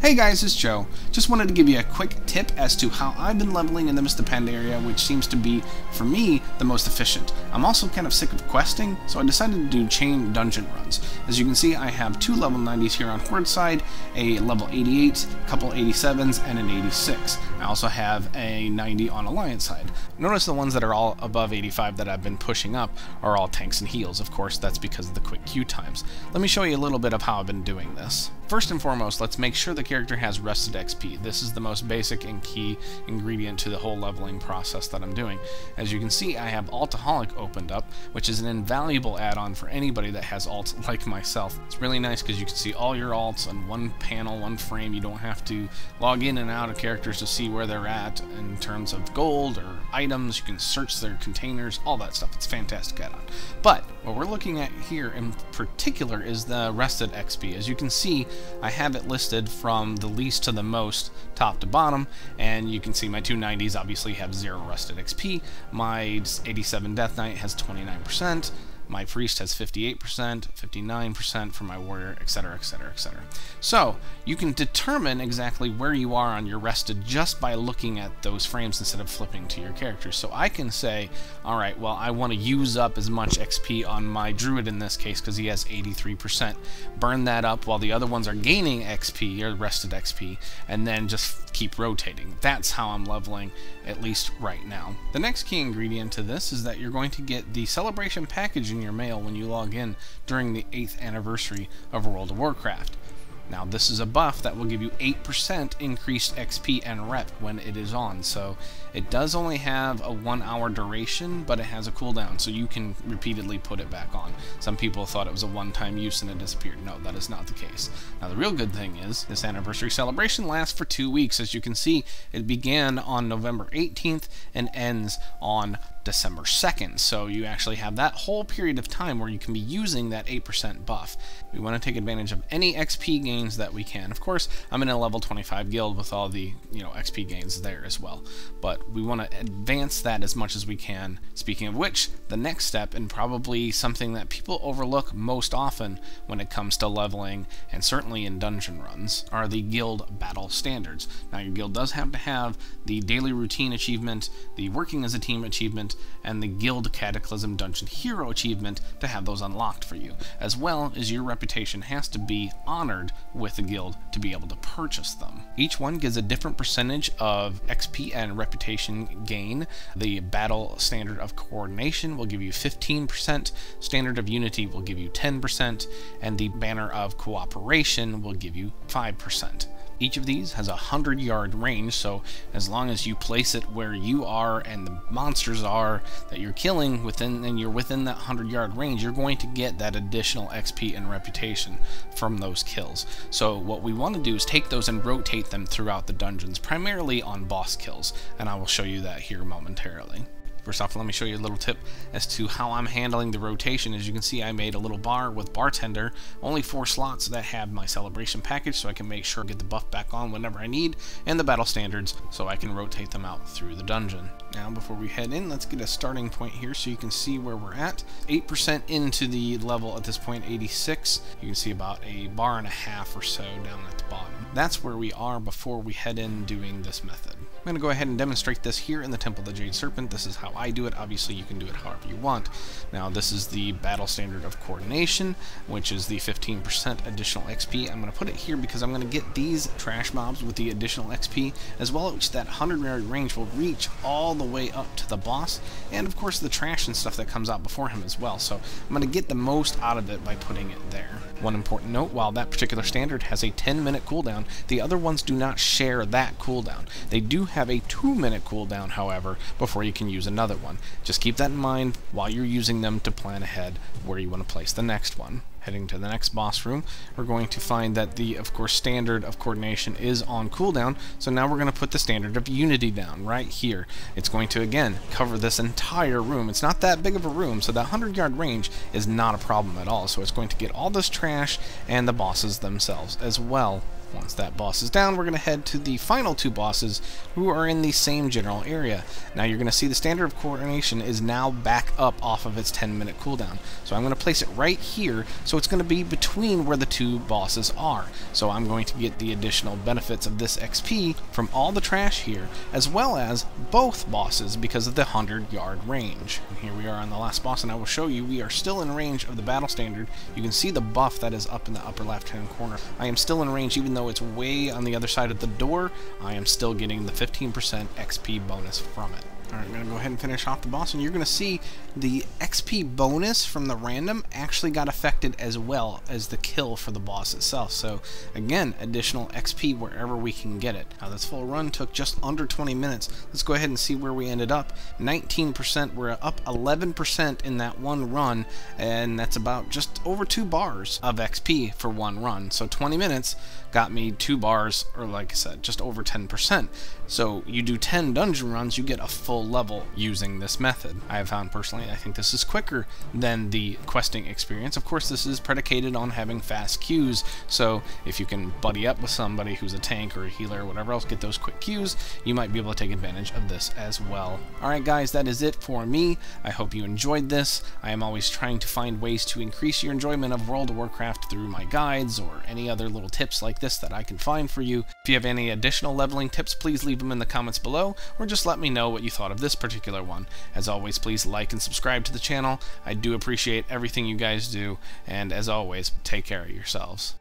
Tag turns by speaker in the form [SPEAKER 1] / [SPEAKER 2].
[SPEAKER 1] Hey guys, it's Joe. Just wanted to give you a quick tip as to how I've been leveling in the Mists of Pandaria, which seems to be, for me, the most efficient. I'm also kind of sick of questing, so I decided to do chain dungeon runs. As you can see, I have 2 level 90s here on Horde side, a level 88, a couple 87s, and an 86. I also have a 90 on Alliance side. Notice the ones that are all above 85 that I've been pushing up are all tanks and heals. Of course, that's because of the quick queue times. Let me show you a little bit of how I've been doing this. First and foremost, let's make sure the character has rested XP. This is the most basic and key ingredient to the whole leveling process that I'm doing. As you can see, I have Altaholic opened up, which is an invaluable add-on for anybody that has alts like myself. It's really nice because you can see all your alts on one panel, one frame. You don't have to log in and out of characters to see where they're at in terms of gold or items. You can search their containers, all that stuff. It's a fantastic add-on. But what we're looking at here in particular is the rested XP. As you can see, I have it listed from the least to the most, top to bottom, and you can see my 290s obviously have 0 rested XP. My 87 Death Knight has 29%. My priest has 58%, 59% for my warrior, etc., etc., etc. So, you can determine exactly where you are on your rested just by looking at those frames instead of flipping to your characters. So I can say, alright, well, I want to use up as much XP on my druid in this case because he has 83%. Burn that up while the other ones are gaining XP, or rested XP, and then just keep rotating. That's how I'm leveling, at least right now. The next key ingredient to this is that you're going to get the celebration package in your mail when you log in during the 8th anniversary of World of Warcraft. Now this is a buff that will give you 8% increased XP and rep when it is on, so it does only have a 1-hour duration, but it has a cooldown, so you can repeatedly put it back on. Some people thought it was a one-time use and it disappeared. No, that is not the case. Now the real good thing is, this anniversary celebration lasts for 2 weeks. As you can see, it began on November 18th and ends on December 2nd, so you actually have that whole period of time where you can be using that 8% buff. We want to take advantage of any XP gains that we can. Of course, I'm in a level 25 guild with all the XP gains there as well, but we want to advance that as much as we can. Speaking of which, the next step, and probably something that people overlook most often when it comes to leveling, and certainly in dungeon runs, are the guild battle standards. Now your guild does have to have the daily routine achievement, the working as a team achievement, and the Guild Cataclysm Dungeon Hero achievement to have those unlocked for you, as well as your reputation has to be honored with the guild to be able to purchase them. Each one gives a different percentage of XP and reputation gain. The Battle Standard of Coordination will give you 15%, Standard of Unity will give you 10%, and the Banner of Cooperation will give you 5%. Each of these has a 100-yard range, so as long as you place it where you are and the monsters are that you're killing within, and you're within that 100-yard range, you're going to get that additional XP and reputation from those kills. So what we want to do is take those and rotate them throughout the dungeons, primarily on boss kills, and I will show you that here momentarily. First off, let me show you a little tip as to how I'm handling the rotation. As you can see, I made a little bar with bartender, only 4 slots that have my celebration package, so I can make sure I get the buff back on whenever I need, and the battle standards, so I can rotate them out through the dungeon. Now, before we head in, let's get a starting point here so you can see where we're at. 8% into the level at this point, 86. You can see about a bar and a half or so down at the bottom. That's where we are before we head in doing this method. I'm going to go ahead and demonstrate this here in the Temple of the Jade Serpent. This is how I do it. Obviously, you can do it however you want. Now, this is the Battle Standard of Coordination, which is the 15% additional XP. I'm going to put it here because I'm going to get these trash mobs with the additional XP, as well as that 100-yard range will reach all the way up to the boss, and of course the trash and stuff that comes out before him as well. So I'm going to get the most out of it by putting it there. One important note, while that particular standard has a 10-minute cooldown, the other ones do not share that cooldown. They do have a 2-minute cooldown, however, before you can use another one. Just keep that in mind while you're using them to plan ahead where you want to place the next one. Heading to the next boss room, we're going to find that the, of course, Standard of Coordination is on cooldown, so now we're going to put the Standard of Unity down right here. It's going to, again, cover this entire room. It's not that big of a room, so that 100-yard range is not a problem at all, so it's going to get all this trash and the bosses themselves as well. Once that boss is down, we're going to head to the final 2 bosses who are in the same general area. Now you're going to see the standard of coordination is now back up off of its 10-minute cooldown. So I'm going to place it right here, so it's going to be between where the 2 bosses are. So I'm going to get the additional benefits of this XP from all the trash here, as well as both bosses because of the 100-yard range. And here we are on the last boss, and I will show you we are still in range of the battle standard. You can see the buff that is up in the upper left-hand corner. I am still in range, even though it's way on the other side of the door. I am still getting the 15% XP bonus from it. Alright, I'm going to go ahead and finish off the boss, and you're going to see the XP bonus from the random actually got affected as well as the kill for the boss itself. So, again, additional XP wherever we can get it. Now, this full run took just under 20 minutes. Let's go ahead and see where we ended up. 19%, we're up 11% in that one run, and that's about just over 2 bars of XP for one run. So 20 minutes got me 2 bars, or like I said, just over 10%. So you do 10 dungeon runs, you get a full level using this method. I have found personally, I think this is quicker than the questing experience. Of course, this is predicated on having fast queues, so if you can buddy up with somebody who's a tank or a healer or whatever else, get those quick queues, you might be able to take advantage of this as well. Alright guys, that is it for me. I hope you enjoyed this. I am always trying to find ways to increase your enjoyment of World of Warcraft through my guides or any other little tips like this that I can find for you. If you have any additional leveling tips, please leave them in the comments below, or just let me know what you thought of this particular one. As always, please like and subscribe to the channel. I do appreciate everything you guys do, and as always, take care of yourselves.